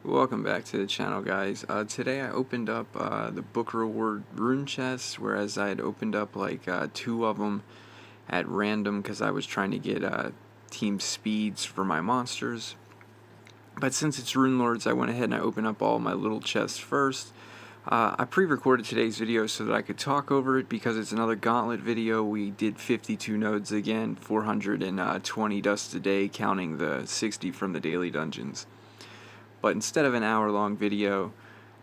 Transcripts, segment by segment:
Welcome back to the channel, guys. Today I opened up the book reward rune chest, whereas I had opened up like two of them at random because I was trying to get team speeds for my monsters. But since it's Rune Lords, I went ahead and I opened up all my little chests first. I pre-recorded today's video so that I could talk over it because it's another Gauntlet video. We did 52 nodes again, 420 dust a day, counting the 60 from the daily dungeons. But instead of an hour-long video,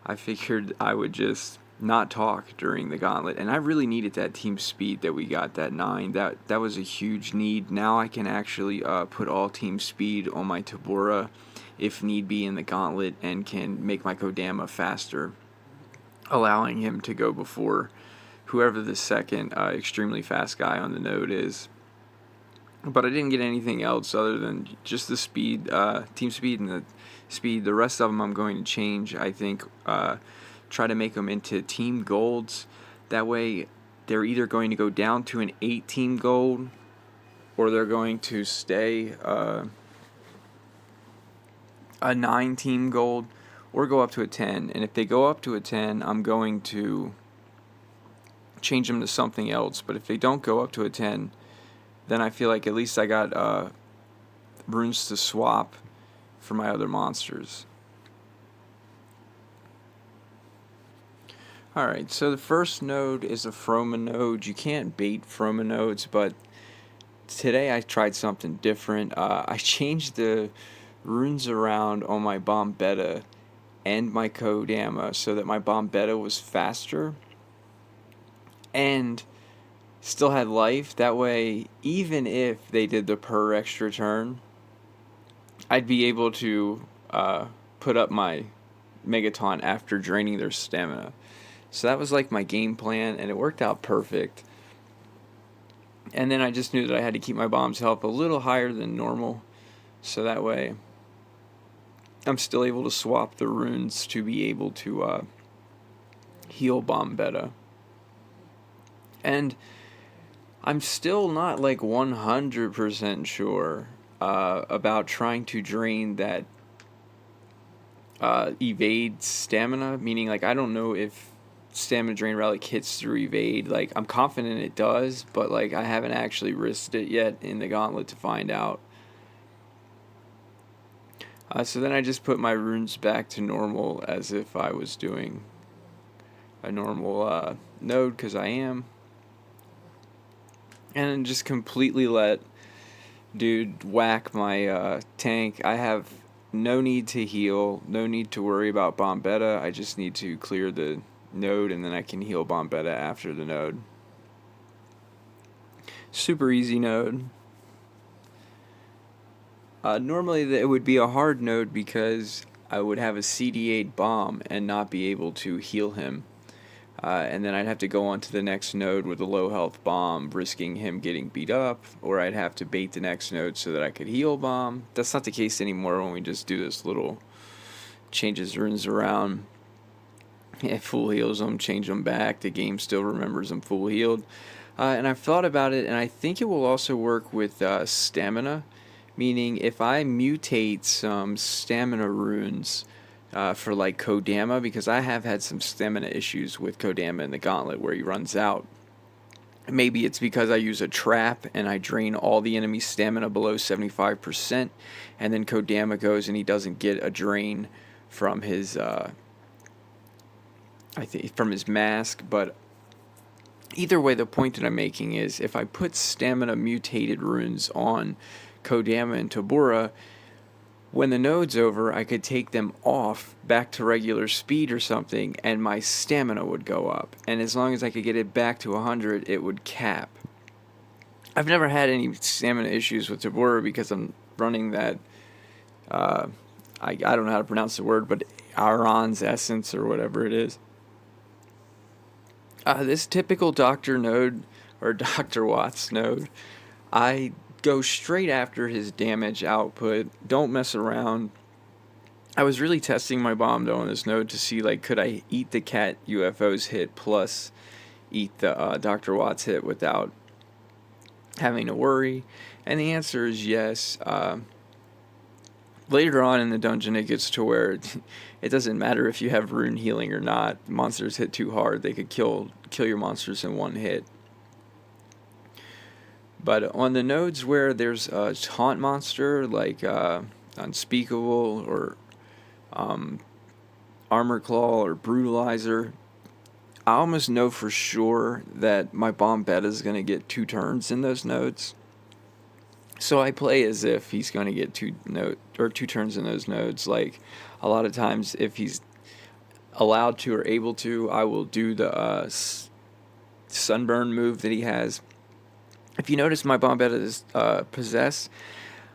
I figured I would just not talk during the Gauntlet. And I really needed that team speed that we got, that 9. That was a huge need. Now I can actually put all team speed on my Tabora if need be in the Gauntlet and can make my Kodama faster, allowing him to go before whoever the second extremely fast guy on the node is. But I didn't get anything else other than just the speed, team speed and the speed. The rest of them I'm going to change. I think try to make them into team golds. That way they're either going to go down to an 8 team gold or they're going to stay a 9 team gold or go up to a 10. And if they go up to a 10, I'm going to change them to something else. But if they don't go up to a 10, then I feel like at least I got runes to swap for my other monsters. Alright, so the first node is a Froma node. You can't bait Froma nodes, but today I tried something different. I changed the runes around on my Bombetta and my Kodama so that my Bombetta was faster and still had life. That way, even if they did the per extra turn, I'd be able to put up my Megaton after draining their stamina. So that was like my game plan, and it worked out perfect. And then I just knew that I had to keep my bomb's health a little higher than normal, so that way I'm still able to swap the runes to be able to heal Bombetta. And I'm still not like 100% sure about trying to drain that evade stamina, meaning like I don't know if stamina drain relic hits through evade. Like I'm confident it does, but like I haven't actually risked it yet in the Gauntlet to find out. So then I just put my runes back to normal as if I was doing a normal node, because I am. And just completely let dude whack my tank. I have no need to heal, no need to worry about Bombetta. I just need to clear the node and then I can heal Bombetta after the node. Super easy node. Normally it would be a hard node because I would have a CD8 bomb and not be able to heal him. And then I'd have to go on to the next node with a low health bomb, risking him getting beat up, or I'd have to bait the next node so that I could heal bomb. That's not the case anymore when we just do this little changes runes around. It full heals them, change them back, the game still remembers them full healed. And I've thought about it, and I think it will also work with stamina, meaning if I mutate some stamina runes for like Kodama, because I have had some stamina issues with Kodama in the Gauntlet where he runs out. Maybe it's because I use a trap and I drain all the enemy's stamina below 75%, and then Kodama goes and he doesn't get a drain from his from his mask. But either way, the point that I'm making is if I put stamina mutated runes on Kodama and Tabora, when the node's over, I could take them off back to regular speed or something, and my stamina would go up. And as long as I could get it back to 100, it would cap. I've never had any stamina issues with Tabora because I'm running that, I don't know how to pronounce the word, but Aron's Essence or whatever it is. This typical Dr. node, or Dr. Watts node, I go straight after his damage output. Don't mess around. I was really testing my bomb though on this node to see like could I eat the cat UFO's hit plus eat the Dr. Watts hit without having to worry, and the answer is yes. later on in the dungeon, it gets to where it doesn't matter if you have rune healing or not. Monsters hit too hard; they could kill your monsters in one hit. But on the nodes where there's a taunt monster like Unspeakable or Armor Claw or Brutalizer, I almost know for sure that my bomb beta is going to get 2 turns in those nodes. So I play as if he's going to get 2 turns in those nodes. Like a lot of times, if he's allowed to or able to, I will do the sunburn move that he has. If you notice, my bomb beta is possess.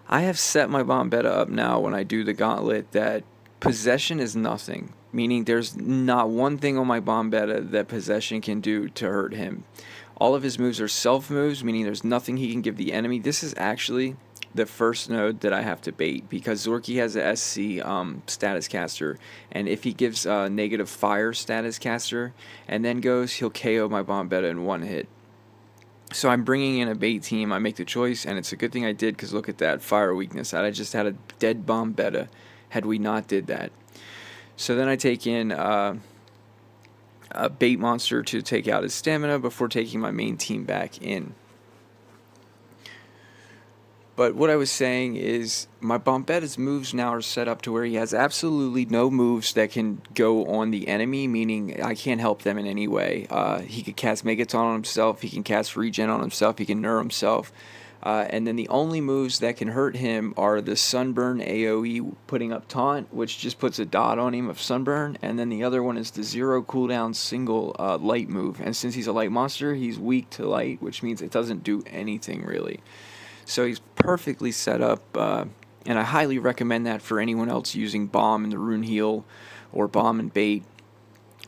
I have set my bomb beta up now when I do the gauntlet that possession is nothing, meaning there's not one thing on my bomb beta that possession can do to hurt him. All of his moves are self moves, meaning there's nothing he can give the enemy. This is actually the first node that I have to bait because Zorky has a SC status caster, and if he gives negative fire status caster and then goes, he'll KO my bomb beta in one hit. So I'm bringing in a bait team. I make the choice, and it's a good thing I did because look at that fire weakness. I just had a dead bomb beta had we not did that. So then I take in a bait monster to take out his stamina before taking my main team back in. But what I was saying is my Bombetta's moves now are set up to where he has absolutely no moves that can go on the enemy, meaning I can't help them in any way. He could cast Megaton on himself, he can cast Regen on himself, he can Nur himself. And then the only moves that can hurt him are the Sunburn AoE putting up Taunt, which just puts a dot on him of Sunburn, and then the other one is the 0 cooldown single light move. And since he's a light monster, he's weak to light, which means it doesn't do anything really. So he's perfectly set up, and I highly recommend that for anyone else using Bomb in the Rune Heal or Bomb and Bait.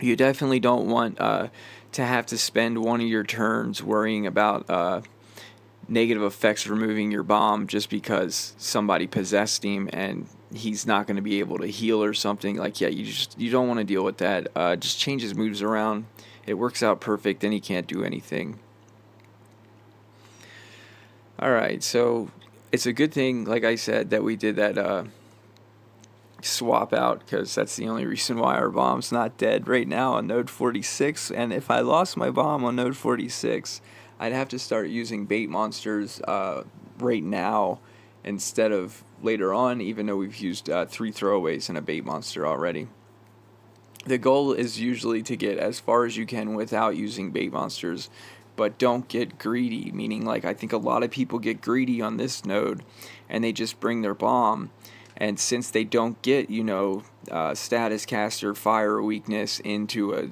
You definitely don't want to have to spend one of your turns worrying about negative effects removing your bomb just because somebody possessed him and he's not going to be able to heal or something. Like, yeah, you don't want to deal with that. Just change his moves around. It works out perfect, then he can't do anything. Alright, so it's a good thing, like I said, that we did that swap out, because that's the only reason why our bomb's not dead right now on node 46. And if I lost my bomb on node 46, I'd have to start using bait monsters right now instead of later on, even though we've used 3 throwaways and a bait monster already. The goal is usually to get as far as you can without using bait monsters, but don't get greedy, meaning like I think a lot of people get greedy on this node and they just bring their bomb, and since they don't get, status caster fire weakness into a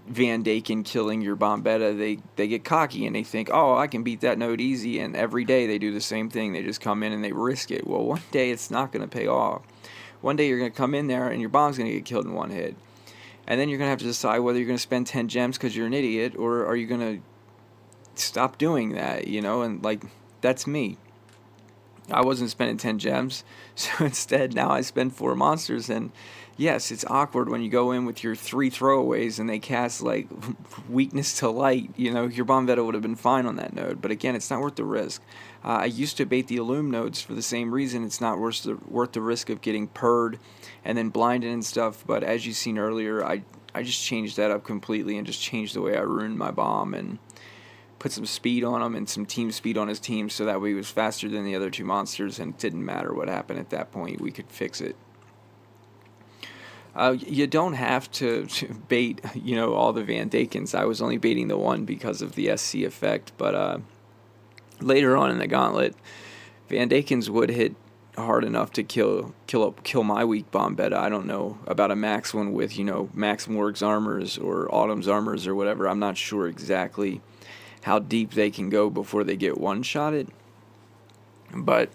Van Daken killing your Bombetta, they get cocky and they think, oh, I can beat that node easy, and every day they do the same thing. They just come in and they risk it. Well, one day it's not going to pay off. One day you're going to come in there and your bomb's going to get killed in one hit, and then you're going to have to decide whether you're going to spend 10 gems because you're an idiot, or are you going to stop doing that, and like, that's me. I wasn't spending 10 gems, so instead now I spend 4 monsters, and yes, it's awkward when you go in with your 3 throwaways and they cast like weakness to light. Your Bombetta would have been fine on that node, but again, it's not worth the risk. I used to bait the Illume nodes for the same reason. It's not worth the risk of getting purred and then blinded and stuff, but as you've seen earlier, I just changed that up completely and just changed the way I ruined my bomb and put some speed on him and some team speed on his team, so that way he was faster than the other 2 monsters, and it didn't matter what happened at that point. We could fix it. You don't have to bait, all the Van Dakens. I was only baiting the one because of the SC effect, but later on in the Gauntlet, Van Dakens would hit hard enough to kill my weak Bombetta. I don't know about a max one with, Max Morg's armors or Autumn's armors or whatever. I'm not sure exactly how deep they can go before they get one-shotted. But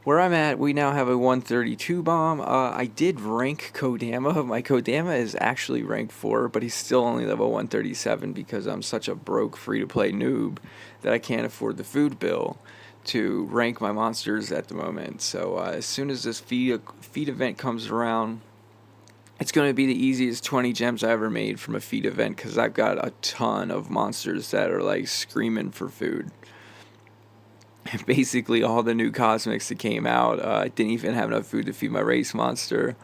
where I'm at, we now have a 132 bomb. I did rank Kodama. My Kodama is actually rank 4, but he's still only level 137 because I'm such a broke free-to-play noob that I can't afford the food bill to rank my monsters at the moment. So as soon as this feed event comes around, it's going to be the easiest 20 gems I ever made from a feed event, because I've got a ton of monsters that are like screaming for food. basically all the new cosmics that came out. I didn't even have enough food to feed my race monster.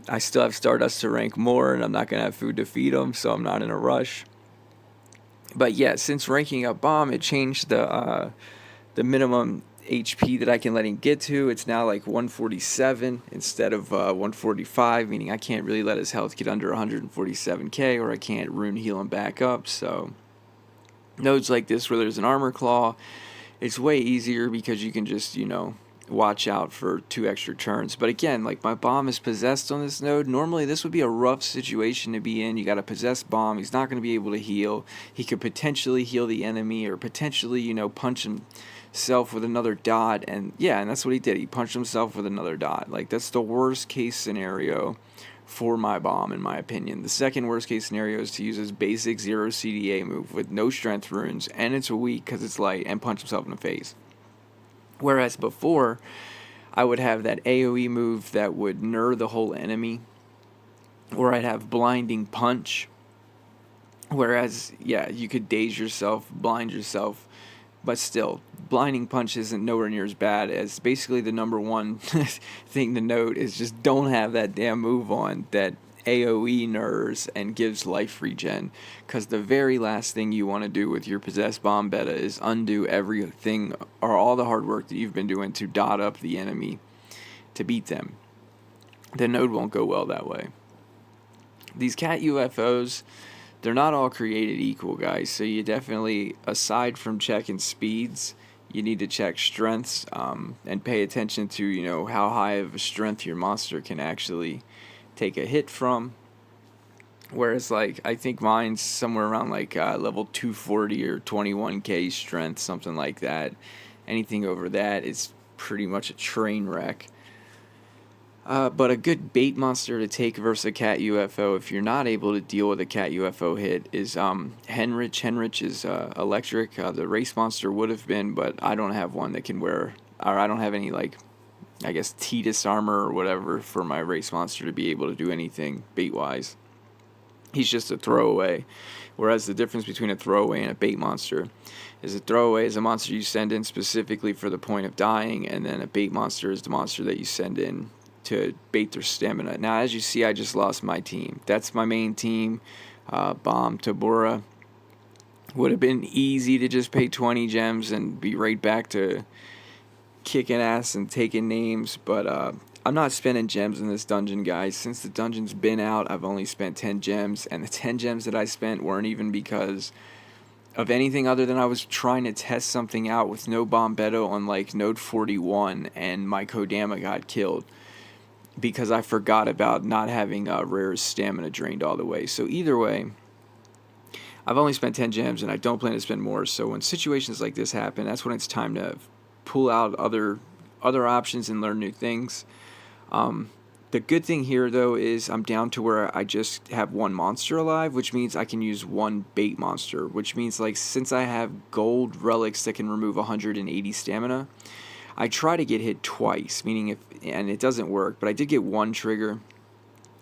I still have Stardust to rank more, and I'm not going to have food to feed them, so I'm not in a rush. But yeah, since ranking up Bomb, it changed the minimum HP that I can let him get to. It's now like 147 instead of 145, meaning I can't really let his health get under 147k, or I can't rune heal him back up. So nodes like this where there's an armor claw, it's way easier because you can just, watch out for 2 extra turns. But again, like my Bomb is possessed on this node. Normally this would be a rough situation to be in. You got a possessed Bomb. He's not going to be able to heal. He could potentially heal the enemy, or potentially, punch himself with another dot. And yeah, and that's what he did. He punched himself with another dot. Like, that's the worst case scenario for my Bomb, in my opinion. The second worst case scenario is to use his basic 0 CDA move with no strength runes, and it's weak because it's light, and punch himself in the face. Whereas before, I would have that AoE move that would nerf the whole enemy, or I'd have blinding punch. Whereas, yeah, you could daze yourself, blind yourself, but still, blinding punch isn't nowhere near as bad. As basically the number one thing to note is just don't have that damn move on that AoE nerfs and gives life regen, because the very last thing you want to do with your possessed Bomb beta is undo everything or all the hard work that you've been doing to dot up the enemy to beat them. The node won't go well that way. These cat UFOs, they're not all created equal, guys, so you definitely, aside from checking speeds, you need to check strengths, and pay attention to, how high of a strength your monster can actually take a hit from. Whereas, like, I think mine's somewhere around like level 240 or 21k strength, something like that. Anything over that is pretty much a train wreck. But a good bait monster to take versus a cat UFO, if you're not able to deal with a cat UFO hit, is Henrich. Henrich is electric. The race monster would have been, but I don't have one that can wear, or I don't have any, like, I guess Titus armor or whatever for my race monster to be able to do anything bait-wise. He's just a throwaway. Whereas the difference between a throwaway and a bait monster is a throwaway is a monster you send in specifically for the point of dying, and then a bait monster is the monster that you send in to bait their stamina. Now, as you see, I just lost my team. That's my main team. Bomb, Tabora. Would have been easy to just pay 20 gems and be right back to kicking ass and taking names, but I'm not spending gems in this dungeon, guys. Since the dungeon's been out, I've only spent 10 gems, and the 10 gems that I spent weren't even because of anything other than I was trying to test something out with no Bomb beta on like node 41, and my Kodama got killed because I forgot about not having Rare's stamina drained all the way. So either way, I've only spent 10 gems, and I don't plan to spend more. So when situations like this happen, that's when it's time to pull out other options and learn new things. The good thing here, though, is I'm down to where I just have one monster alive, which means I can use one bait monster, which means, like, since I have gold relics that can remove 180 stamina, I try to get hit twice, meaning and it doesn't work, but I did get one trigger,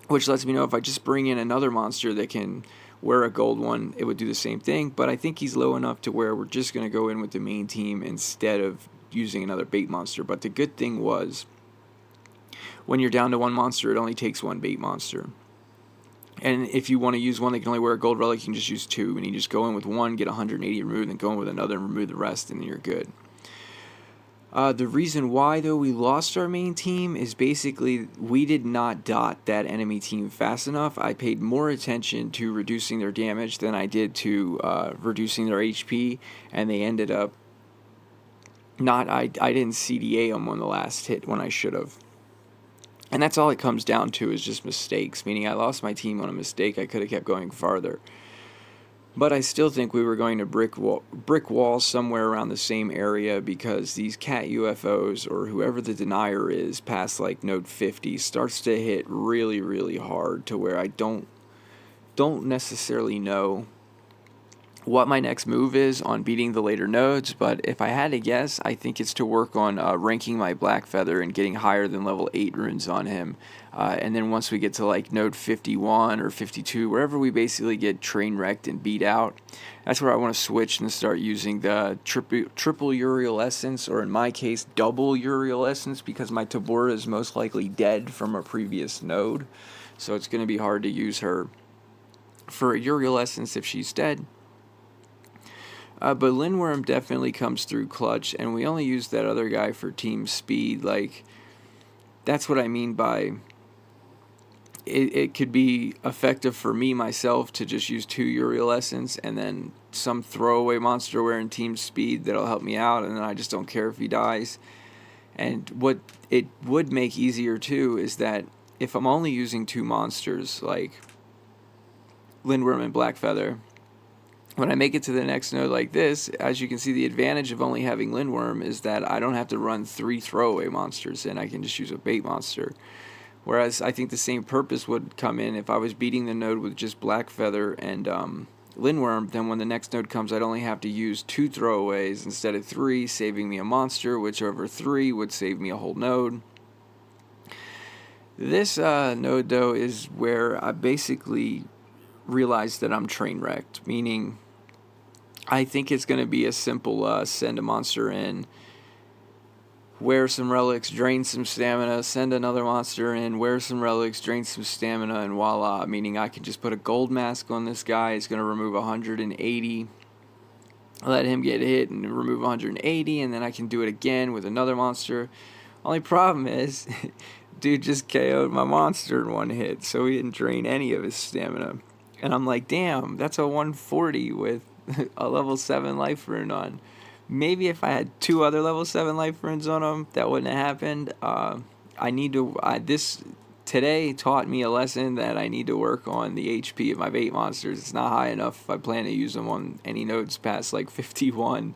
which lets me know if I just bring in another monster that can wear a gold one, it would do the same thing. But I think he's low enough to where we're just going to go in with the main team instead of using another bait monster. But the good thing was, when you're down to one monster, it only takes one bait monster. And if you want to use one that can only wear a gold relic, you can just use two, and you just go in with one, get 180 removed, and go in with another and remove the rest, and then you're good. The reason why, though, we lost our main team is basically we did not dot that enemy team fast enough. I paid more attention to reducing their damage than I did to reducing their HP, and they ended up I didn't CDA them on the last hit when I should have. And that's all it comes down to, is just mistakes, meaning I lost my team on a mistake. I could have kept going farther. But I still think we were going to brick wall somewhere around the same area, because these cat UFOs, or whoever the denier is, past like node 50, starts to hit really, really hard, to where I don't necessarily know what my next move is on beating the later nodes, but if I had to guess, I think it's to work on ranking my Black Feather and getting higher than level 8 runes on him. And then once we get to like node 51 or 52, wherever we basically get train wrecked and beat out, that's where I want to switch and start using the triple Uriel Essence, or in my case, double Uriel Essence, because my Tabora is most likely dead from a previous node. So it's going to be hard to use her for a Uriel Essence if she's dead. But Lindworm definitely comes through clutch, and we only use that other guy for team speed. Like, that's what I mean by it could be effective for me myself to just use 2 Uriel Essence and then some throwaway monster wearing team speed that'll help me out, and then I just don't care if he dies. And what it would make easier too is that if I'm only using 2 monsters like Lindworm and Black Feather, when I make it to the next node like this, as you can see, the advantage of only having Lindworm is that I don't have to run 3 throwaway monsters, and I can just use a bait monster. Whereas I think the same purpose would come in if I was beating the node with just Black Feather and Lindworm. Then when the next node comes, I'd only have to use 2 throwaways instead of 3, saving me a monster, which over 3 would save me a whole node. This node, though, is where I basically realized that I'm train wrecked, meaning I think it's going to be a simple send a monster in, wear some relics, drain some stamina, send another monster in, wear some relics, drain some stamina, and voila, meaning I can just put a gold mask on this guy. It's going to remove 180, let him get hit and remove 180, and then I can do it again with another monster. Only problem is dude just KO'd my monster in one hit, so he didn't drain any of his stamina. And I'm like, damn, that's a 140 with a level 7 life rune on. Maybe if I had 2 other level 7 life runes on him, that wouldn't have happened. This today taught me a lesson that I need to work on the HP of my bait monsters. It's not high enough if I plan to use them on any nodes past like 51.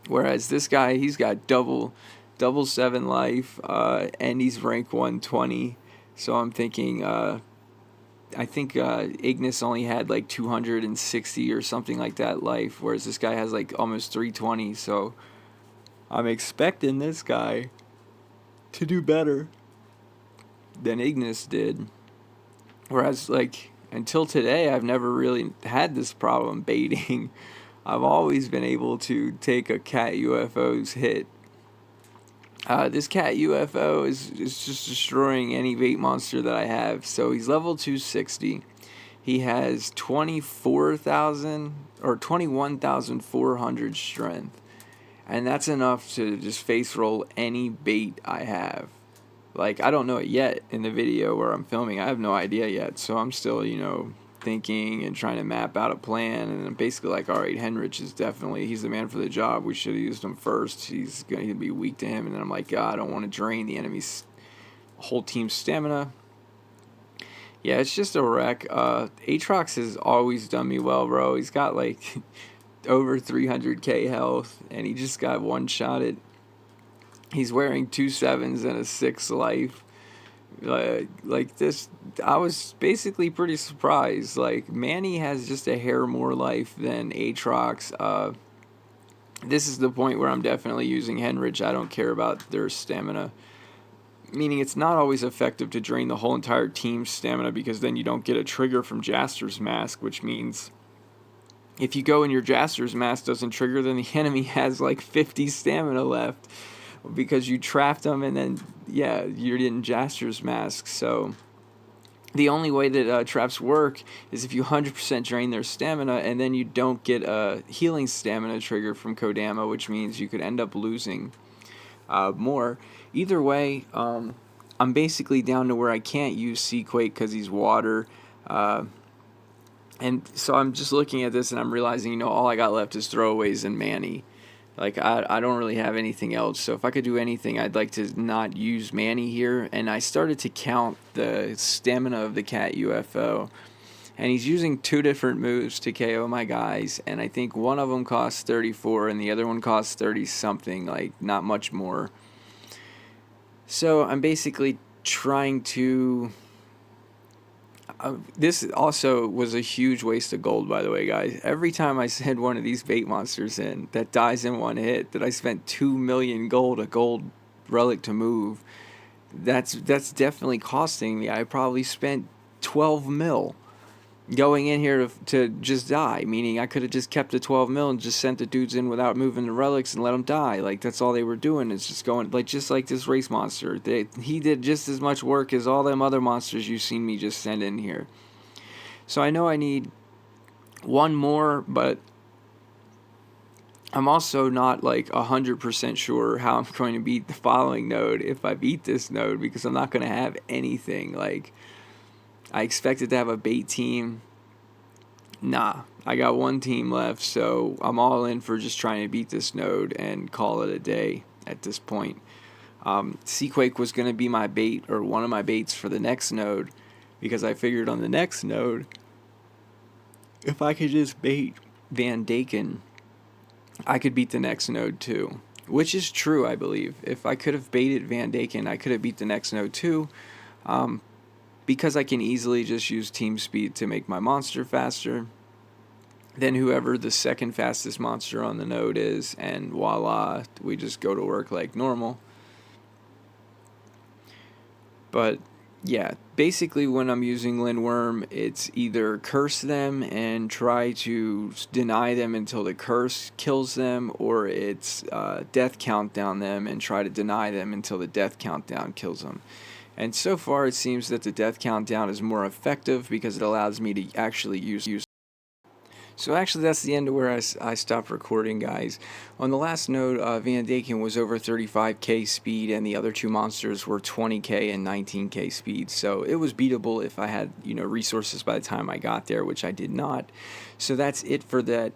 Whereas this guy, he's got double 7 life, and he's rank 120. So I'm thinking, I think Ignis only had like 260 or something like that life, whereas this guy has like almost 320. So I'm expecting this guy to do better than Ignis did. Whereas, like, until today, I've never really had this problem baiting. I've always been able to take a cat UFO's hit. This cat UFO is just destroying any bait monster that I have. So he's level 260. He has 24,000 or 21,400 strength. And that's enough to just face roll any bait I have. Like, I don't know it yet in the video where I'm filming. I have no idea yet. So I'm still, thinking and trying to map out a plan. And I'm basically like, all right, Henrich is definitely, he's the man for the job. We should have used him first. He's going to be weak to him. And then I'm like, God, I don't want to drain the enemy's whole team's stamina. Yeah, it's just a wreck. Aatrox has always done me well, bro. He's got like over 300k health, and he just got one-shotted. He's wearing 2 7s and a 6 life. Like this, I was basically pretty surprised. Like, Manny has just a hair more life than Aatrox. This is the point where I'm definitely using Henrich. I don't care about their stamina. Meaning it's not always effective to drain the whole entire team's stamina, because then you don't get a trigger from Jaster's Mask, which means if you go and your Jaster's Mask doesn't trigger, then the enemy has like 50 stamina left because you trapped them, and then, yeah, you're in Jaster's Mask. So the only way that traps work is if you 100% drain their stamina, and then you don't get a healing stamina trigger from Kodama, which means you could end up losing more. Either way, I'm basically down to where I can't use Seaquake because he's water. And so I'm just looking at this and I'm realizing, all I got left is throwaways and Manny. Like, I don't really have anything else. So if I could do anything, I'd like to not use Manny here. And I started to count the stamina of the cat UFO. And he's using 2 different moves to KO my guys. And I think one of them costs 34 and the other one costs 30-something. Like, not much more. So I'm basically trying to This also was a huge waste of gold, by the way, guys. Every time I send one of these bait monsters in that dies in one hit, that I spent 2 million gold, a gold relic to move, that's definitely costing me. I probably spent 12 mil going in here to just die, meaning I could have just kept the 12 mil and just sent the dudes in without moving the relics and let them die. Like, that's all they were doing, is just going, like, just like this race monster. He did just as much work as all them other monsters you've seen me just send in here. So I know I need one more, but I'm also not like 100% sure how I'm going to beat the following node if I beat this node, because I'm not going to have anything. Like, I expected to have a bait team. Nah, I got one team left, so I'm all in for just trying to beat this node and call it a day at this point. Seaquake was going to be my bait, or one of my baits for the next node, because I figured on the next node, if I could just bait Van Daken, I could beat the next node too. Which is true, I believe. If I could have baited Van Daken, I could have beat the next node too. Because I can easily just use team speed to make my monster faster than whoever the second fastest monster on the node is, and voila, we just go to work like normal. But yeah, basically when I'm using Lindworm, it's either curse them and try to deny them until the curse kills them, or it's death countdown them and try to deny them until the death countdown kills them. And so far it seems that the death countdown is more effective because it allows me to actually use. So actually that's the end of where I stopped recording, guys. On the last node, Van Daken was over 35k speed, and the other two monsters were 20k and 19k speed. So it was beatable if I had, resources by the time I got there, which I did not. So that's it for that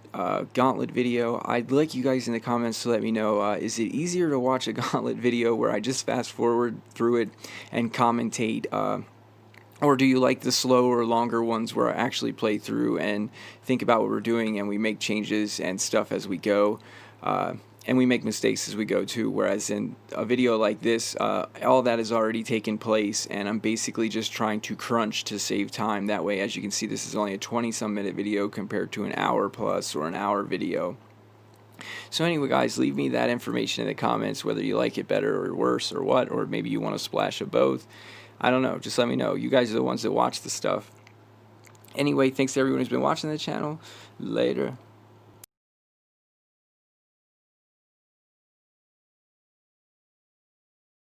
Gauntlet video. I'd like you guys in the comments to let me know, is it easier to watch a Gauntlet video where I just fast forward through it and commentate, or do you like the slower, longer ones where I actually play through and think about what we're doing and we make changes and stuff as we go? And we make mistakes as we go too, whereas in a video like this, all that has already taken place, and I'm basically just trying to crunch to save time. That way, as you can see, this is only a 20-some minute video compared to an hour plus or an hour video. So anyway, guys, leave me that information in the comments, whether you like it better or worse or what, or maybe you want a splash of both. I don't know. Just let me know. You guys are the ones that watch the stuff. Anyway, thanks to everyone who's been watching the channel. Later.